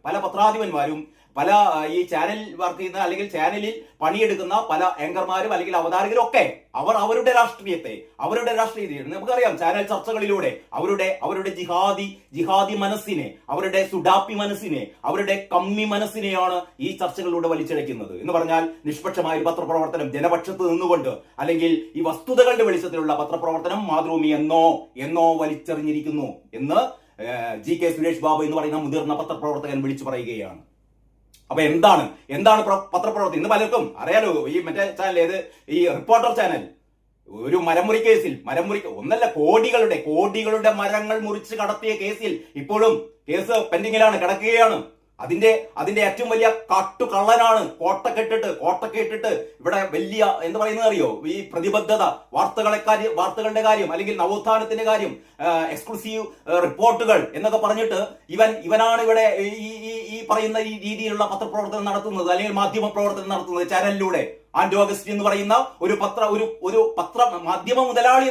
പല പത്രാധിപന്മാരും പല ഈ ചാനൽ വർക്ക് ചെയ്യുന്ന അല്ലെങ്കിൽ ചാനലിൽ പണിയെടുക്കുന്ന പല ആങ്കർമാരും അല്ലെങ്കിൽ അവതാരകരും ഒക്കെ അവരുടെ രാഷ്ട്രീയത്തെ നമുക്കറിയാം, ചാനൽ ചർച്ചകളിലൂടെ അവരുടെ ജിഹാദി മനസ്സിനെ, അവരുടെ സുഡാപ്പി മനസ്സിനെ, അവരുടെ കമ്മി മനസ്സിനെയാണ് ഈ ചർച്ചകളിലൂടെ വലിച്ചിഴക്കുന്നത്. എന്ന് പറഞ്ഞാൽ നിഷ്പക്ഷമായ ഒരു പത്രപ്രവർത്തനം, ജനപക്ഷത്ത് നിന്നുകൊണ്ട് അല്ലെങ്കിൽ ഈ വസ്തുതകളുടെ വെളിച്ചത്തിലുള്ള പത്രപ്രവർത്തനം മാതൃഭൂമി എന്നോ വലിച്ചെറിഞ്ഞിരിക്കുന്നു എന്ന് GK സുരേഷ് ബാബു എന്ന് പറയുന്ന മുതിർന്ന പത്രപ്രവർത്തകൻ വിളിച്ചു പറയുകയാണ്. അപ്പൊ എന്താണ് പത്രപ്രവർത്തനം? ഇന്ന് പലർക്കും അറിയാലോ, ഈ മറ്റേ ചാനൽ, ഏത് ഈ റിപ്പോർട്ടർ ചാനൽ, ഒരു മരമുറി കേസിൽ ഒന്നല്ല കോടികളുടെ മരങ്ങൾ മുറിച്ച് കടത്തിയ കേസിൽ ഇപ്പോഴും കേസ് പെൻഡിങ്ങിലാണ്, കിടക്കുകയാണ്. അതിന്റെ ഏറ്റവും വലിയ കള്ളനാണ് കോട്ടക്കെട്ടിട്ട് ഇവിടെ വലിയ എന്ത് പറയുന്നത് അറിയോ, ഈ പ്രതിബദ്ധത, വാർത്തകളുടെ കാര്യം അല്ലെങ്കിൽ നവോത്ഥാനത്തിന്റെ കാര്യം, എക്സ്ക്ലൂസീവ് റിപ്പോർട്ടുകൾ എന്നൊക്കെ പറഞ്ഞിട്ട് ഇവനാണ് ഇവിടെ ഈ പറയുന്ന ഈ രീതിയിലുള്ള പത്രപ്രവർത്തനം നടത്തുന്നത് അല്ലെങ്കിൽ മാധ്യമ പ്രവർത്തനം നടത്തുന്നത് ചാനലിലൂടെ. ആന്റോ അഗസ്റ്റിൻ എന്ന് പറയുന്ന ഒരു പത്ര മാധ്യമ മുതലാളി